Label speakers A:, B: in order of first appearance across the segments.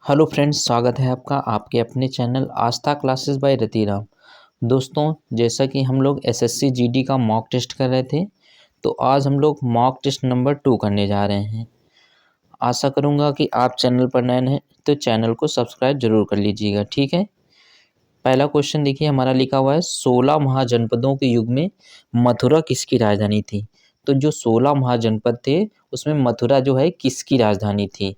A: Hello friends, स्वागत है आपका आपके अपने चैनल आस्था क्लासेस बाय रतिराम। दोस्तों, जैसा कि हम लोग एसएससी जीडी का मॉक टेस्ट कर रहे थे, तो आज हम लोग मॉक टेस्ट नंबर 2 करने जा रहे हैं। आशा करूंगा कि आप चैनल पर नए हैं तो चैनल को सब्सक्राइब जरूर कर लीजिएगा, ठीक है। पहला क्वेश्चन देखिए, हमारा लिखा हुआ है 16 महाजनपदों के युग में मथुरा किसकी राजधानी थी। तो जो 16 महाजनपद थे उसमें मथुरा जो है किसकी राजधानी थी।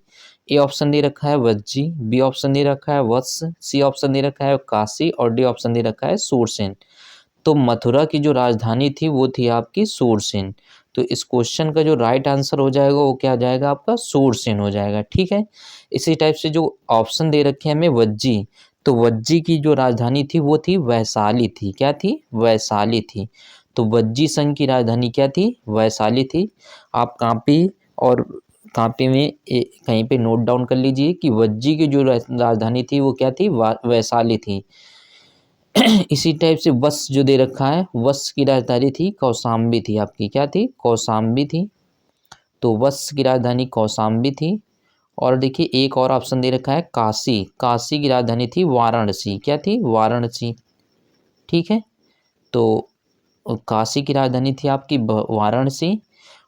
A: ए ऑप्शन दे रखा है वज्जी, बी ऑप्शन दे रखा है वत्स, सी ऑप्शन दे रखा है काशी और डी ऑप्शन दे रखा है सूरसेन। तो मथुरा की जो राजधानी थी वो थी आपकी सूरसेन। तो इस क्वेश्चन का जो राइट आंसर हो जाएगा वो क्या जाएगा, आपका सूरसेन हो जाएगा, ठीक है। इसी टाइप से जो ऑप्शन दे रखे हैं हमें वज्जी, तो वज्जी की जो राजधानी थी वो थी वैशाली थी। क्या थी? वैशाली थी। तो वज्जी संघ की राजधानी क्या थी? वैशाली थी। आप कापी में कहीं पे नोट डाउन कर लीजिए कि वज्जी की जो राजधानी थी वो क्या थी? वैशाली थी। इसी टाइप से वत्स जो दे रखा है, वत्स की राजधानी थी कौशाम्बी थी। आपकी क्या थी? कौशाम्बी थी। तो वत्स की राजधानी कौशाम्बी थी। और देखिए एक और ऑप्शन दे रखा है काशी, काशी की राजधानी थी वाराणसी। क्या थी? वाराणसी, ठीक है। तो काशी की राजधानी थी आपकी वाराणसी।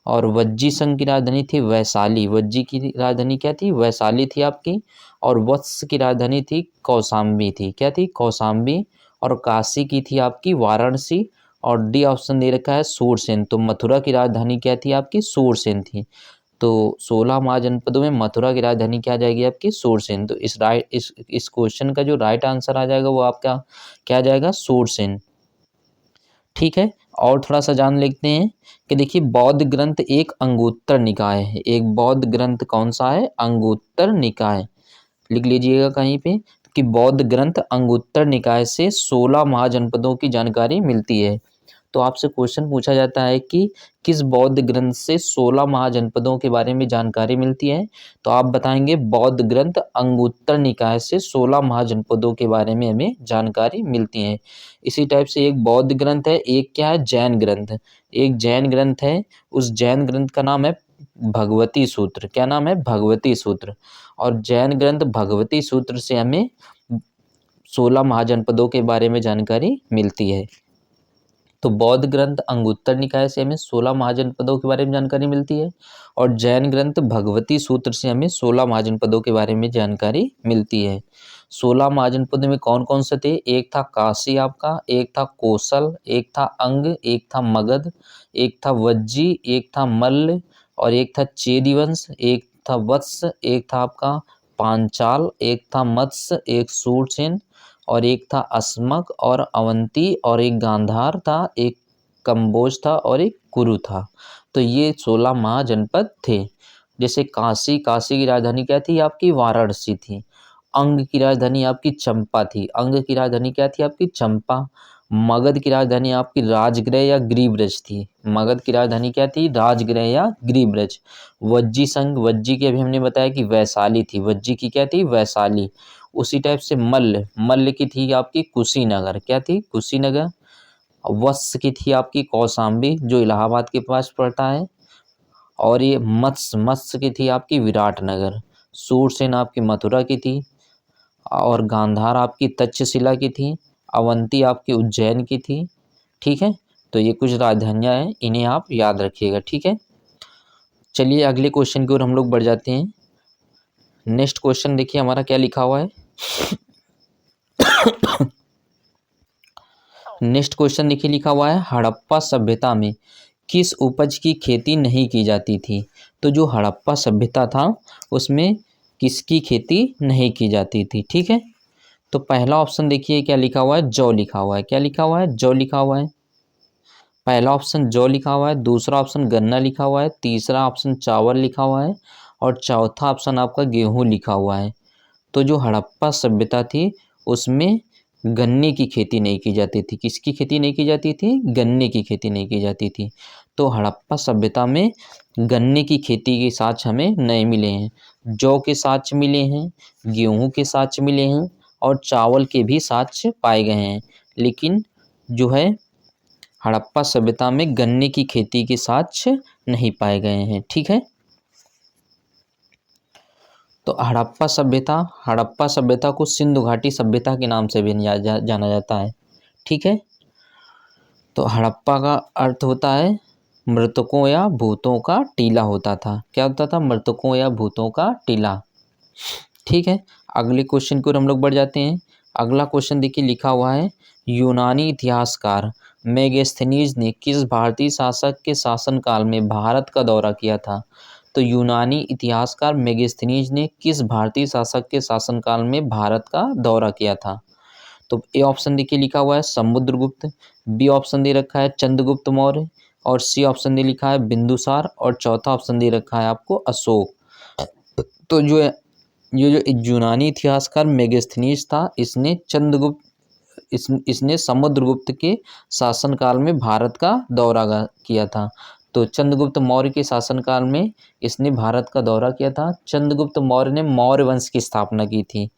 A: और वज्जी संघ की राजधानी थी वैशाली, वज्जी की राजधानी क्या थी? वैशाली थी आपकी। और वत्स की राजधानी थी कौशाम्बी थी। क्या थी? कौशाम्बी। और काशी की थी आपकी वाराणसी। और डी ऑप्शन दे रखा है सूरसेन। तो मथुरा की राजधानी क्या थी आपकी? सूरसेन थी। तो 16 महाजनपदों में मथुरा की राजधानी क्या आ जाएगी आपकी? सूरसेन। तो इस क्वेश्चन का जो राइट आंसर आ जाएगा वो आपका क्या जाएगा? सूरसेन, ठीक है। और थोड़ा सा जान लेते हैं कि देखिए बौद्ध ग्रंथ एक अंगुत्तर निकाय है। एक बौद्ध ग्रंथ कौन सा है? अंगुत्तर निकाय। लिख लीजिएगा कहीं पे कि बौद्ध ग्रंथ अंगुत्तर निकाय से 16 महाजनपदों की जानकारी मिलती है। तो आपसे क्वेश्चन पूछा जाता है कि किस बौद्ध ग्रंथ से 16 महाजनपदों के बारे में जानकारी मिलती है। तो आप बताएंगे बौद्ध ग्रंथ अंगुत्तर निकाय से 16 महाजनपदों के बारे में हमें जानकारी मिलती है। इसी टाइप से एक बौद्ध ग्रंथ है, एक क्या है? जैन ग्रंथ। एक जैन ग्रंथ है, उस जैन ग्रंथ का नाम है भगवती सूत्र। क्या नाम है? भगवती सूत्र। और जैन ग्रंथ भगवती सूत्र से हमें 16 महाजनपदों के बारे में जानकारी मिलती है। तो बौद्ध ग्रंथ अंगुत्तर निकाय से हमें 16 महाजनपदों के बारे में जानकारी मिलती है। और जैन ग्रंथ भगवती सूत्र से हमें 16 महाजनपदों के बारे में जानकारी मिलती है। 16 महाजनपदों में कौन कौन से थे? एक था काशी आपका, एक था कोसल, एक था अंग, एक था मगध, एक था वज्जी, एक था मल्ल, और एक था चेदी वंश, एक था वत्स, एक था आपका पांचाल, एक था मत्स्य, एक सूरसेन, और एक था अस्मक और अवंती, और एक गांधार था, एक कंबोज था, और एक कुरु था। तो ये 16 महाजनपद थे। जैसे काशी, काशी की राजधानी क्या थी आपकी? वाराणसी थी। अंग की राजधानी आपकी चंपा थी। अंग की राजधानी क्या थी आपकी? चंपा। मगध की राजधानी आपकी राजगृह या ग्रीब्रज थी। मगध की राजधानी क्या थी? राजगृह या ग्रीब्रज। वज्जी संघ, वज्जी की अभी हमने बताया कि वैशाली थी। वज्जी की क्या थी? वैशाली। उसी टाइप से मल्ल, मल्ल की थी आपकी कुशीनगर। क्या थी? कुशीनगर। वत्स की थी आपकी कौशाम्बी जो इलाहाबाद के पास पड़ता है। और ये मत्स्य, मत्स्य की थी आपकी विराटनगर। सूरसेन आपकी मथुरा की थी। और गांधार आपकी तक्षशिला की थी। अवंती आपकी उज्जैन की थी, ठीक है। तो ये कुछ राजधानियां हैं, इन्हें आप याद रखिएगा, ठीक है। चलिए अगले क्वेश्चन की ओर हम लोग बढ़ जाते हैं। नेक्स्ट क्वेश्चन देखिए हमारा क्या लिखा हुआ है। नेक्स्ट क्वेश्चन देखिए लिखा हुआ है हड़प्पा सभ्यता में किस उपज की खेती नहीं की जाती थी। तो जो हड़प्पा सभ्यता था उसमें किसकी खेती नहीं की जाती थी, ठीक है। तो पहला ऑप्शन देखिए क्या लिखा हुआ है? जौ लिखा हुआ है। क्या लिखा हुआ है? जौ लिखा हुआ है। पहला ऑप्शन जौ लिखा हुआ है, दूसरा ऑप्शन गन्ना लिखा हुआ है, तीसरा ऑप्शन चावल लिखा हुआ है, और चौथा ऑप्शन आपका गेहूं लिखा हुआ है। तो जो हड़प्पा सभ्यता थी उसमें गन्ने की खेती नहीं की जाती थी। किसकी खेती नहीं की जाती थी? गन्ने की खेती नहीं की जाती थी। तो हड़प्पा सभ्यता में गन्ने की खेती के साक्ष्य हमें नहीं मिले हैं। जौ के साक्ष्य मिले हैं, गेहूं के साक्ष्य मिले हैं, और चावल के भी साक्ष्य पाए गए हैं। लेकिन जो है हड़प्पा सभ्यता में गन्ने की खेती के साक्ष्य नहीं पाए गए हैं, ठीक है। तो हड़प्पा सभ्यता को सिंधु घाटी सभ्यता के नाम से भी जाना जाता है। ठीक है, तो हड़प्पा का अर्थ होता है मृतकों या भूतों का टीला होता था। क्या होता था? मृतकों या भूतों का टीला। ठीक है, अगले क्वेश्चन की ओर हम लोग बढ़ जाते हैं। अगला क्वेश्चन देखिए लिखा हुआ है, यूनानी इतिहासकार मेगस्थनीज ने किस भारतीय शासक के शासनकाल में भारत का दौरा किया था? तो यूनानी इतिहासकार मेगस्थनीज ने किस भारतीय शासक के शासनकाल में भारत का दौरा किया था? तो ए ऑप्शन देखिए लिखा हुआ है समुद्रगुप्त, बी ऑप्शन दे रखा है चंद्रगुप्त मौर्य, और सी ऑप्शन दे लिखा है बिंदुसार, और चौथा ऑप्शन दे रखा है आपको अशोक। तो जो यूनानी इतिहासकार मेगस्थनीज था, इसने समुद्रगुप्त के शासनकाल में भारत का दौरा किया था। तो चंद्रगुप्त मौर्य के शासनकाल में इसने भारत का दौरा किया था। चंद्रगुप्त मौर्य ने मौर्य वंश की स्थापना की थी।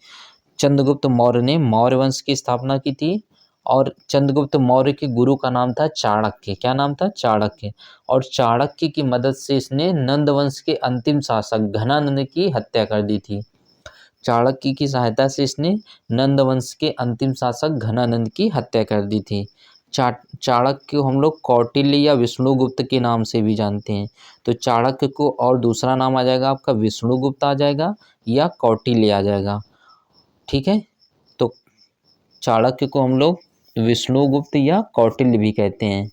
A: चंद्रगुप्त मौर्य ने मौर्य वंश की स्थापना की थी, और चंद्रगुप्त मौर्य के गुरु का नाम था चाणक्य। क्या नाम था? चाणक्य। और चाणक्य की मदद से इसने नंद वंश के अंतिम शासक घनानंद की हत्या कर दी थी। चाणक्य की सहायता से इसने नंद वंश के अंतिम शासक घनानंद की हत्या कर दी थी। चाणक्य को हम लोग कौटिल्य या विष्णुगुप्त के नाम से भी जानते हैं। तो चाणक्य को और दूसरा नाम आ जाएगा आपका विष्णुगुप्त आ जाएगा या कौटिल्य आ जाएगा। ठीक है, तो चाणक्य को हम लोग विष्णुगुप्त या कौटिल्य भी कहते हैं।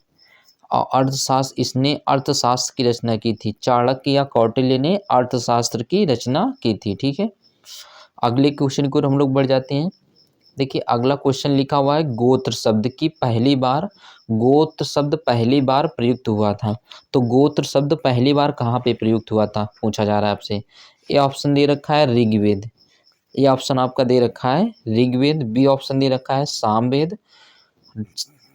A: और इसने अर्थशास्त्र की रचना की थी। चाणक्य या कौटिल्य ने अर्थशास्त्र की रचना की थी। ठीक है, अगले क्वेश्चन को हम लोग बढ़ जाते हैं। देखिए अगला क्वेश्चन लिखा हुआ है, गोत्र शब्द पहली बार प्रयुक्त हुआ था। तो गोत्र शब्द पहली बार कहाँ पे प्रयुक्त हुआ था पूछा जा रहा है आपसे। ए ऑप्शन दे रखा है ऋग्वेद, ए ऑप्शन आपका दे रखा है ऋग्वेद, बी ऑप्शन दे रखा है सामवेद,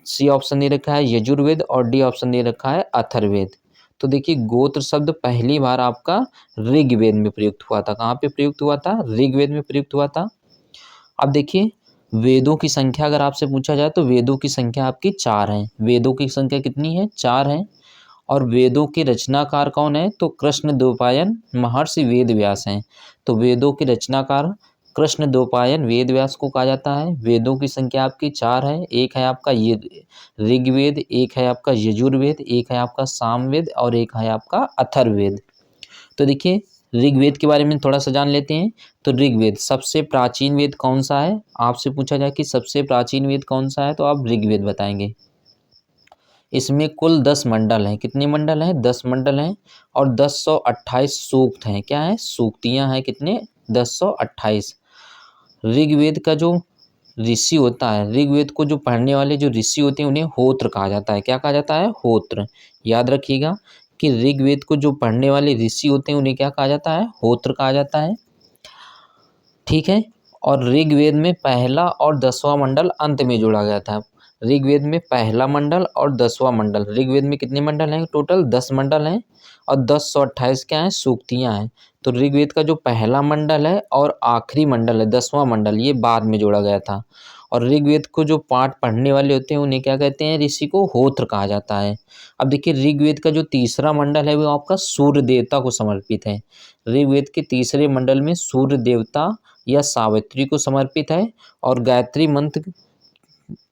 A: सी ऑप्शन दे रखा है यजुर्वेद, और डी ऑप्शन दे रखा है अथर्ववेद। तो देखिए गोत्र शब्द पहली बार आपका ऋग्वेद में प्रयुक्त हुआ था। कहाँ पे प्रयुक्त हुआ था? ऋग्वेद में प्रयुक्त हुआ था। अब देखिए वेदों की संख्या अगर आपसे पूछा जाए तो वेदों की संख्या आपकी 4 है। वेदों की संख्या कितनी है? 4 है। और वेदों के रचनाकार कौन है? तो कृष्णद्वैपायन महर्षि वेद व्यास हैं। तो वेदों के रचनाकार कृष्णद्वैपायन वेद व्यास को कहा जाता है। वेदों की संख्या आपकी 4 है। एक है आपका ये ऋग्वेद, एक है आपका यजुर्वेद, एक है आपका सामवेद, और एक है आपका अथर्ववेद। तो देखिए ऋग्वेद के बारे में थोड़ा सा जान लेते हैं। तो ऋग्वेद सबसे प्राचीन वेद कौन सा है? आपसे पूछा जाए कि सबसे प्राचीन वेद कौन सा है, तो आप ऋग्वेद बताएंगे। इसमें कुल 10 मंडल हैं। कितने मंडल हैं? 10 मंडल हैं, और 1028 सूक्त हैं। क्या है? सूक्तियाँ हैं। कितने? 1028। ऋग्वेद का जो ऋषि होता है, ऋग्वेद को जो पढ़ने वाले जो ऋषि होते हैं उन्हें होत्र कहा जाता है। क्या कहा जाता है? होत्र। याद रखिएगा कि ऋग्वेद को जो पढ़ने वाले ऋषि होते हैं उन्हें क्या कहा जाता है? होत्र कहा जाता है। ठीक है, और ऋग्वेद में पहला और 10वां मंडल अंत में जोड़ा गया था। ऋग्वेद में पहला मंडल और 10वां मंडल, ऋग्वेद में कितने मंडल हैं? टोटल 10 मंडल हैं, और 1028 क्या हैं? सूक्तियाँ हैं। तो ऋग्वेद का जो पहला मंडल है और आखिरी मंडल है 10वां मंडल, ये बाद में जोड़ा गया था। और ऋग्वेद को जो पाठ पढ़ने वाले होते हैं उन्हें क्या कहते हैं? ऋषि को होत्र कहा जाता है। अब देखिए ऋग्वेद का जो तीसरा मंडल है वो आपका सूर्य देवता को समर्पित है। ऋग्वेद के तीसरे मंडल में सूर्य देवता या सावित्री को समर्पित है। और गायत्री मंत्र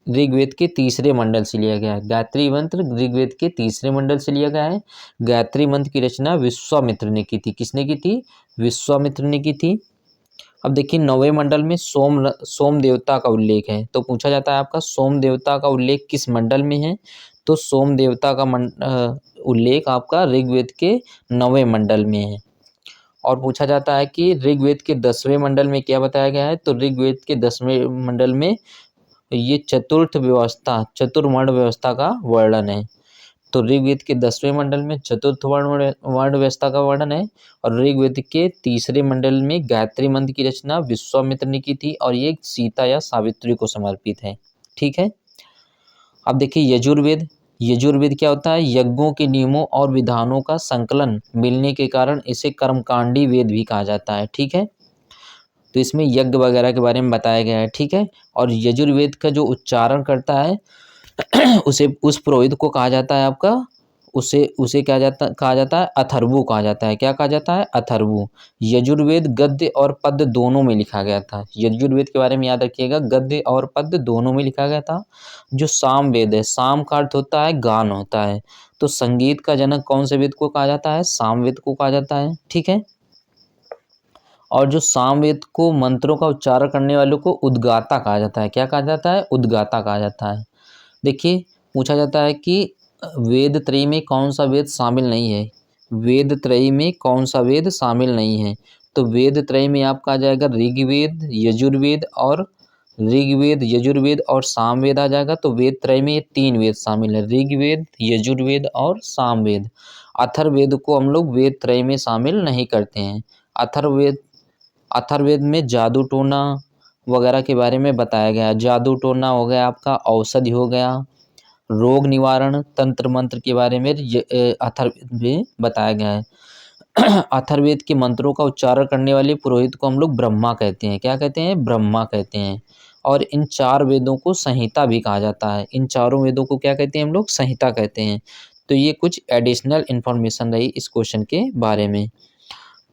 A: ऋग्वेद के तीसरे मंडल से लिया गया है। गायत्री मंत्र ऋग्वेद के तीसरे मंडल से लिया गया है। गायत्री मंत्र की रचना विश्वामित्र ने की थी। किसने की थी? विश्वामित्र ने की थी। अब देखिए 9वें मंडल में सोम देवता का उल्लेख है। तो पूछा जाता है आपका सोम देवता का उल्लेख किस मंडल में है? तो सोम देवता का उल्लेख आपका ऋग्वेद के 9वें मंडल में है। और पूछा जाता है कि ऋग्वेद के 10वें मंडल में क्या बताया गया है? तो ऋग्वेद के 10वें मंडल में ये चतुर्वर्ण व्यवस्था का वर्णन है। तो ऋग्वेद के 10वें मंडल में चतुर्थ वर्ण व्यवस्था का वर्णन है। और ऋग्वेद के तीसरे मंडल में गायत्री मंत्र की रचना विश्वामित्र ने की थी, और ये सीता या सावित्री को समर्पित है। ठीक है, अब देखिए यजुर्वेद क्या होता है? यज्ञों के नियमों और विधानों का संकलन मिलने के कारण इसे कर्मकांडी वेद भी कहा जाता है। ठीक है, तो इसमें यज्ञ वगैरह के बारे में बताया गया है। ठीक है, और यजुर्वेद का जो उच्चारण करता है उसे उस पुरोहित को कहा जाता है आपका उसे उसे कहा जाता है अथर्वु कहा जाता है। क्या कहा जाता है? अथर्वु। यजुर्वेद गद्य और पद्य दोनों में लिखा गया था। यजुर्वेद के बारे में याद रखिएगा, गद्य और पद्य दोनों में लिखा गया था। जो सामवेद है, साम का अर्थ होता है गान होता है, तो संगीत का जनक कौन से वेद को कहा जाता है? सामवेद को कहा जाता है। ठीक है। और जो सामवेद को मंत्रों का उच्चारण करने वालों को उद्गाता कहा जाता है। क्या कहा जाता है? उद्गाता कहा जाता है। देखिए, पूछा जाता है कि वेद त्रयी में कौन सा वेद शामिल नहीं है? वेद त्रयी में कौन सा वेद शामिल नहीं है? तो वेद त्रयी में आपका आ जाएगा ऋग्वेद, यजुर्वेद और सामवेद आ जाएगा। तो वेद त्रय में ये 3 वेद शामिल है, ऋग्वेद, यजुर्वेद और सामवेद। अथर्ववेद को हम लोग वेद त्रय में शामिल नहीं करते हैं। अथर्ववेद में जादू टोना वगैरह के बारे में बताया गया है। जादू टोना हो गया आपका, औषधि हो गया, रोग निवारण, तंत्र मंत्र के बारे में अथर्ववेद में बताया गया है। अथर्ववेद के मंत्रों का उच्चारण करने वाले पुरोहित को हम लोग ब्रह्मा कहते हैं। क्या कहते हैं? ब्रह्मा कहते हैं। और इन 4 वेदों को संहिता भी कहा जाता है। इन चारों वेदों को क्या कहते हैं हम लोग? संहिता कहते हैं। तो ये कुछ एडिशनल इन्फॉर्मेशन रही इस क्वेश्चन के बारे में।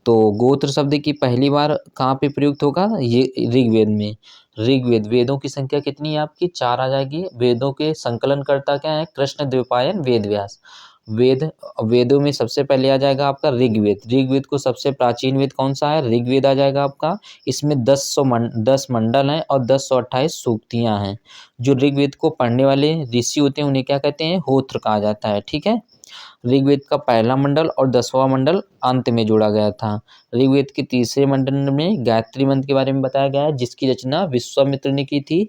A: तो गोत्र शब्द की पहली बार कहाँ पे प्रयुक्त होगा? ये ऋग्वेद में। ऋग्वेद, वेदों की संख्या कितनी है आपकी? 4 आ जाएगी। वेदों के संकलनकर्ता क्या है? कृष्ण द्वैपायन वेद व्यास। वेदों में सबसे पहले आ जाएगा आपका ऋग्वेद। ऋग्वेद को सबसे प्राचीन वेद कौन सा है? ऋग्वेद आ जाएगा आपका। इसमें 10 मंडल हैं और 1028 सूक्तियाँ हैं। जो ऋग्वेद को पढ़ने वाले ऋषि होते हैं उन्हें क्या कहते हैं? होत्र कहा जाता है। ठीक है। ऋग्वेद का पहला मंडल और 10वां मंडल अंत में जोड़ा गया था। ऋग्वेद के तीसरे मंडल में गायत्री मंत्र के बारे में बताया गया है, जिसकी रचना विश्वामित्र ने की थी।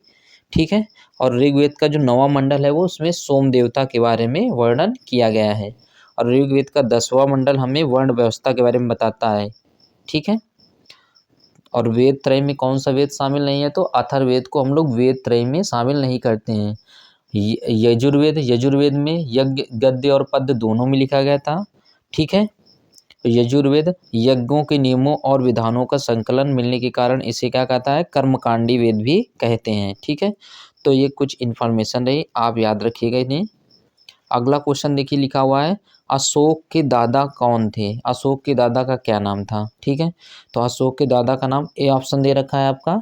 A: ठीक है। और ऋग्वेद का जो 9वां मंडल है वो उसमें सोम देवता के बारे में वर्णन किया गया है। और ऋग्वेद का 10वां मंडल हमें वर्ण व्यवस्था के बारे में बताता है। ठीक है। और वेद त्रय में कौन सा वेद शामिल नहीं है? तो अथर्ववेद को हम लोग वेद त्रय में शामिल नहीं करते हैं। यजुर्वेद में यज्ञ, गद्य और पद्य दोनों में लिखा गया था। ठीक है। यजुर्वेद यज्ञों के नियमों और विधानों का संकलन मिलने के कारण इसे क्या कहता है? कर्मकांडी वेद भी कहते हैं। ठीक है। तो ये कुछ इन्फॉर्मेशन रही, आप याद रखिएगा इन्हें। अगला क्वेश्चन देखिए, लिखा हुआ है अशोक के दादा कौन थे? अशोक के दादा का क्या नाम था? ठीक है। तो अशोक के दादा का नाम, ए ऑप्शन दे रखा है आपका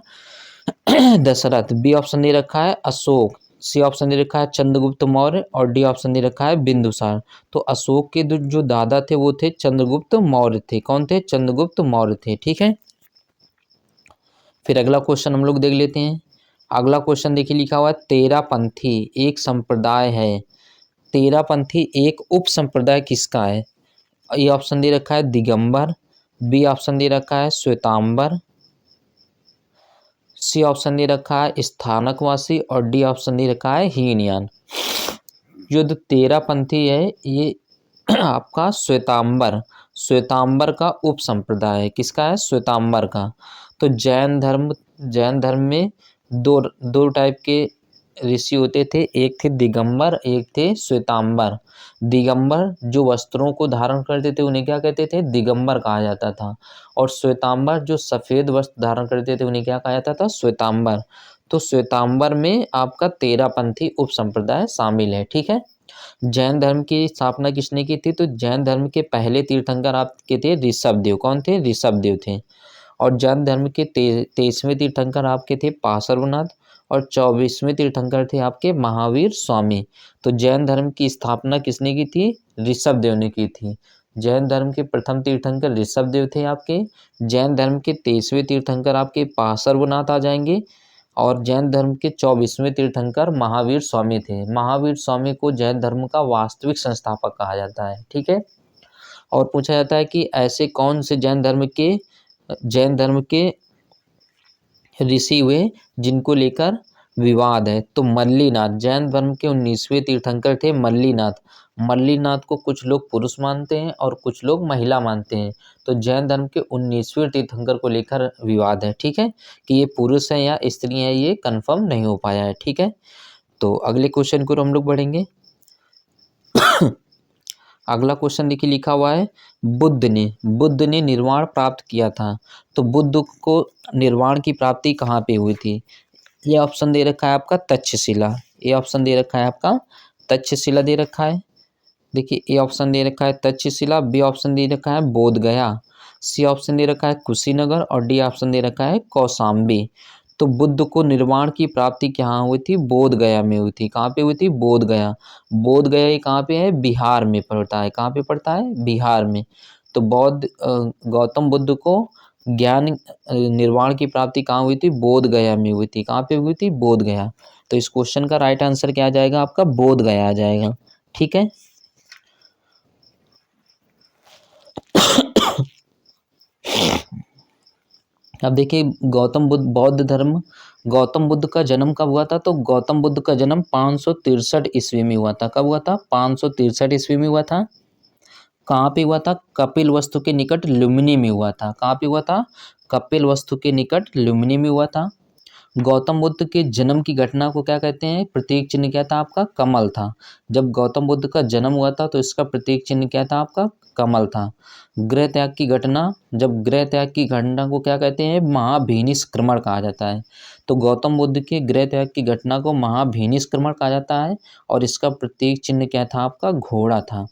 A: दशरथ, बी ऑप्शन दे रखा है अशोक, सी ऑप्शन दे रखा है चंद्रगुप्त मौर्य और डी ऑप्शन दे रखा है बिंदुसार। तो अशोक के जो दादा थे वो थे चंद्रगुप्त मौर्य थे। कौन थे? चंद्रगुप्त मौर्य थे। ठीक है। फिर अगला क्वेश्चन हम लोग देख लेते हैं। अगला क्वेश्चन देखिए, लिखा हुआ है तेरापंथी एक संप्रदाय है। तेरापंथी एक उप संप्रदाय किसका है? ये ऑप्शन दे रखा है दिगंबर, बी ऑप्शन दे रखा है श्वेतांबर, सी ऑप्शन दे रखा है स्थानकवासी और डी ऑप्शन दे रखा है हीनयान। जो तेरापंथी है ये आपका श्वेतांबर का उप संप्रदाय है। किसका है? श्वेतांबर का। तो जैन धर्म में दो टाइप के ऋषि होते थे, एक थे दिगंबर, एक थे श्वेतांबर। दिगंबर जो वस्त्रों को धारण करते थे उन्हें क्या कहते थे? दिगंबर कहा जाता था। और श्वेतांबर जो सफ़ेद वस्त्र धारण करते थे उन्हें क्या कहा जाता था? श्वेतांबर। तो श्वेतांबर में आपका तेरापंथी उप संप्रदाय शामिल है। ठीक है। जैन धर्म की स्थापना किसने की थी? तो जैन धर्म के पहले तीर्थंकर आपके थे ऋषभदेव। कौन थे? ऋषभदेव थे। और जैन धर्म के 23वें तीर्थंकर आपके थे पार्श्वनाथ और 24वें तीर्थंकर थे आपके महावीर स्वामी। तो जैन धर्म की स्थापना किसने की थी? ऋषभदेव ने की थी। जैन धर्म के प्रथम तीर्थंकर ऋषभदेव थे आपके। जैन धर्म के 23वें तीर्थंकर आपके पार्श्वनाथ आ जाएंगे। और जैन धर्म के 24वें तीर्थंकर महावीर स्वामी थे। महावीर स्वामी को जैन धर्म का वास्तविक संस्थापक कहा जाता है। ठीक है। और पूछा जाता है कि ऐसे कौन से जैन धर्म के ऋषि हुए जिनको लेकर विवाद है? तो मल्लीनाथ, जैन धर्म के 19वें तीर्थंकर थे मल्लीनाथ। मल्लीनाथ को कुछ लोग पुरुष मानते हैं और कुछ लोग महिला मानते हैं। तो जैन धर्म के 19वें तीर्थंकर को लेकर विवाद है। ठीक है। कि ये पुरुष है या स्त्री है ये कंफर्म नहीं हो पाया है। ठीक है। तो अगले क्वेश्चन को हम लोग बढ़ेंगे। अगला क्वेश्चन देखिए, लिखा हुआ है बुद्ध ने निर्वाण प्राप्त किया था। तो बुद्ध को निर्वाण की प्राप्ति कहाँ पे हुई थी? ये ऑप्शन दे रखा है आपका तक्षशिला। ये ऑप्शन दे रखा है आपका तक्षशिला दे रखा है। देखिए ए ऑप्शन दे रखा है तक्षशिला, बी ऑप्शन दे रखा है बोध गया, सी ऑप्शन दे रखा है कुशीनगर और डी ऑप्शन दे रखा है कौशाम्बी। तो बुद्ध को निर्वाण की प्राप्ति कहाँ हुई थी? बोध गया में हुई थी। कहाँ पे हुई थी? बोध गया। बोध गया ये कहाँ पे है? बिहार में पड़ता है। कहाँ पे पड़ता है? बिहार में। तो गौतम बुद्ध को ज्ञान निर्वाण की प्राप्ति कहाँ हुई थी? बोध गया में हुई थी। कहाँ पे हुई थी? बोध गया। तो इस क्वेश्चन का राइट आंसर क्या आ जाएगा आपका? बोध गया आ जाएगा। ठीक है। अब देखिए गौतम बुद्ध का जन्म कब हुआ था? तो गौतम बुद्ध का जन्म 563 ईस्वी में हुआ था। कब हुआ था? 563 ईस्वी में हुआ था। कहाँ पे हुआ था? कपिल वस्तु के निकट लुम्बिनी में हुआ था। कहाँ पे हुआ था? कपिल वस्तु के निकट लुम्बिनी में हुआ था। गौतम बुद्ध के जन्म की घटना को क्या कहते हैं? प्रतीक चिन्ह क्या था आपका? कमल था। जब गौतम बुद्ध का जन्म हुआ था तो इसका प्रतीक चिन्ह क्या था आपका? कमल था। गृह त्याग की घटना, जब गृह त्याग की घटना को क्या कहते हैं? महाभिनिष्क्रमण कहा जाता है। तो गौतम बुद्ध के गृह त्याग की घटना को महाभिनिष्क्रमण कहा जाता है और इसका प्रतीक चिन्ह क्या था आपका? घोड़ा था।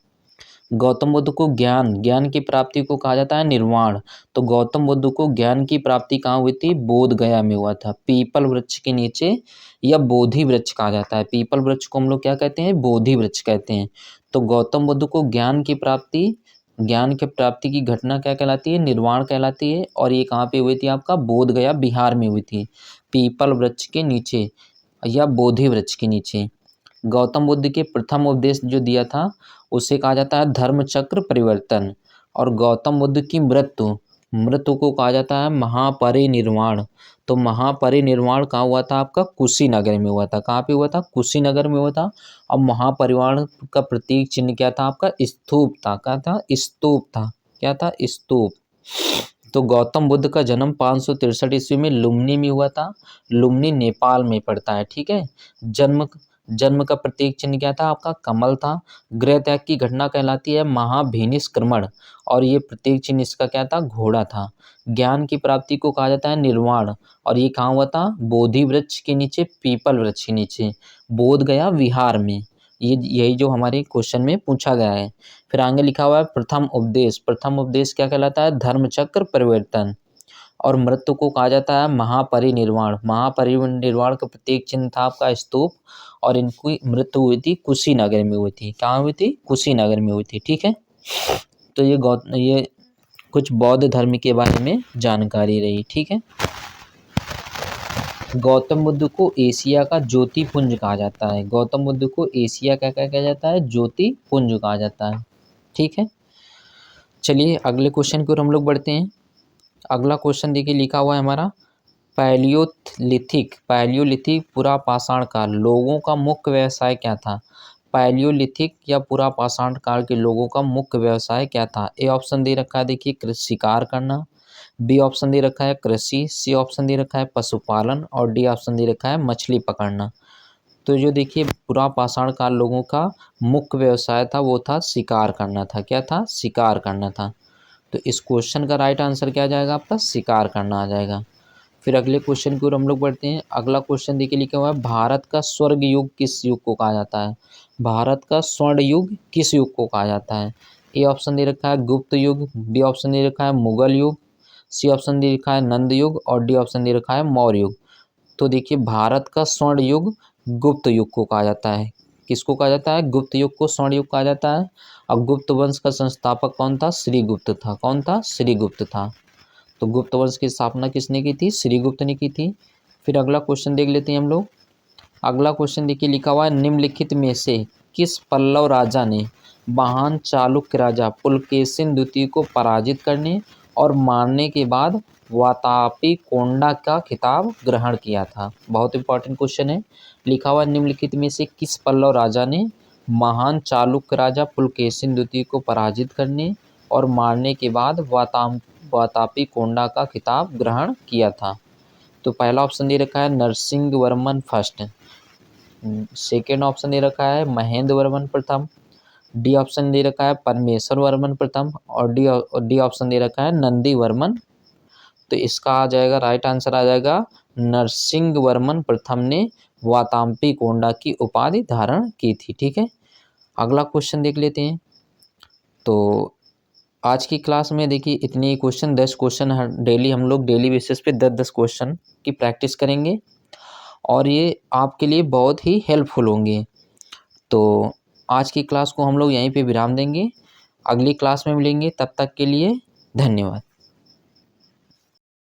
A: गौतम बुद्ध को ज्ञान की प्राप्ति को कहा जाता है निर्वाण। तो गौतम बुद्ध को ज्ञान की प्राप्ति कहाँ हुई थी? बोध गया में हुआ था, पीपल वृक्ष के नीचे, या बोधि वृक्ष कहा जाता है। पीपल वृक्ष को हम लोग क्या कहते हैं? बोधि वृक्ष कहते हैं। तो गौतम बुद्ध को ज्ञान की प्राप्ति की घटना क्या कहलाती है? निर्वाण कहलाती है। और ये कहाँ पे हुई थी आपका? बोध गया बिहार में हुई थी, पीपल वृक्ष के नीचे या बोधि वृक्ष के नीचे। गौतम बुद्ध के प्रथम उपदेश जो दिया था उसे कहा जाता है धर्म चक्र परिवर्तन। और गौतम बुद्ध की मृत्यु को कहा जाता है महापरिनिर्वाण। तो महापरिनिर्वाण कहाँ हुआ था आपका? कुशीनगर में हुआ था। कहाँ पे हुआ था? कुशीनगर में हुआ था। अब महापरिनिर्वाण का प्रतीक चिन्ह क्या था आपका? स्तूप था। क्या था? स्तूप था। क्या था? स्तूप। तो गौतम बुद्ध का जन्म 563 ईस्वी में लुम्बिनी में हुआ था। लुम्बिनी नेपाल में पड़ता है। ठीक है। जन्म जन्म का प्रतीक चिन्ह क्या था आपका? कमल था। गृह त्याग की घटना कहलाती है महाभिनिष्क्रमण और ये प्रतीक चिन्ह इसका क्या था? घोड़ा था। ज्ञान की प्राप्ति को कहा जाता है निर्वाण और ये कहाँ हुआ था? बोधि वृक्ष के नीचे, पीपल वृक्ष के नीचे, बोध गया विहार में। ये यही जो हमारे क्वेश्चन में पूछा गया है। फिर आगे लिखा हुआ है प्रथम उपदेश। प्रथम उपदेश क्या कहलाता है? धर्मचक्र परिवर्तन। और मृत्यु को कहा जाता है महापरिनिर्वाण। महापरिनिर्वाण का प्रतीक चिन्ह था आपका स्तूप और इनकी मृत्यु हुई थी कुशीनगर में हुई थी। कहाँ हुई थी? कुशीनगर में हुई थी। ठीक है। तो ये कुछ बौद्ध धर्म के बारे में जानकारी रही। ठीक है। गौतम बुद्ध को एशिया का ज्योति पुंज कहा जाता है। गौतम बुद्ध को एशिया का क्या कहा जाता है? ज्योति पुंज कहा जाता है। ठीक है। चलिए अगले क्वेश्चन की ओर हम लोग बढ़ते हैं। अगला क्वेश्चन देखिए लिखा हुआ है हमारा पैलियोलिथिक पुरा पाषाण काल लोगों का मुख्य व्यवसाय क्या था? पैलियोलिथिक या पुरा पाषाण काल के लोगों का मुख्य व्यवसाय क्या था? ए ऑप्शन दे रखा है देखिए शिकार करना, बी ऑप्शन दे रखा है कृषि, सी ऑप्शन दे रखा है पशुपालन और डी ऑप्शन दे रखा है मछली पकड़ना। तो जो देखिए पुरा पाषाण काल लोगों का मुख्य व्यवसाय था वो था शिकार करना था। क्या था? शिकार करना था। तो इस क्वेश्चन का राइट आंसर क्या आ जाएगा आपका? शिकार करना आ जाएगा। फिर अगले क्वेश्चन की ओर हम लोग बढ़ते हैं। अगला क्वेश्चन देखिए लिखा हुआ है भारत का स्वर्ग युग किस युग को कहा जाता है? भारत का स्वर्ण युग किस युग को कहा जाता है? ए ऑप्शन दे रखा है गुप्त युग, बी ऑप्शन दे रखा है मुगल युग, सी ऑप्शन दे रखा है नंद युग और डी ऑप्शन दे रखा है मौर्य युग। तो देखिए भारत का स्वर्ण युग गुप्त युग को कहा जाता है। किसको कहा जाता है? गुप्त युग को स्वर्ण युग कहा जाता है। अब गुप्त वंश का संस्थापक कौन था? श्रीगुप्त था। कौन था? श्रीगुप्त था। तो गुप्त वंश की स्थापना किसने की थी? श्रीगुप्त ने की थी। फिर अगला क्वेश्चन देख लेते हैं हम लोग। अगला क्वेश्चन देखिए लिखा हुआ है निम्नलिखित में से किस पल्लव राजा ने महान चालुक्य राजा पुलकेशिन द्वितीय को पराजित करने और मारने के बाद वातापी कोंडा का खिताब ग्रहण किया था? बहुत इंपॉर्टेंट क्वेश्चन है। लिखा हुआ निम्नलिखित में से किस पल्लव राजा ने महान चालुक्य राजा पुलकेशिन द्वितीय को पराजित करने और मारने के बाद वातापी कोंडा का खिताब ग्रहण किया था? तो पहला ऑप्शन दे रखा है Narasimha Varman first, second option दे रखा है महेंद्र वर्मन प्रथम, डी ऑप्शन दे रखा है परमेश्वर वर्मन प्रथम और डी ऑप्शन दे रखा है नंदी वर्मन। तो इसका आ जाएगा राइट आंसर आ जाएगा नरसिंह वर्मन प्रथम ने वातापी कोंडा की उपाधि धारण की थी। ठीक है। अगला क्वेश्चन देख लेते हैं। तो आज की क्लास में देखिए इतने क्वेश्चन, 10 क्वेश्चन हर डेली हम लोग डेली बेसिस पे 10-10 क्वेश्चन की प्रैक्टिस करेंगे और ये आपके लिए बहुत ही हेल्पफुल होंगे। तो आज की क्लास को हम लोग यहीं पे विराम देंगे। अगली क्लास में मिलेंगे, तब तक के लिए धन्यवाद।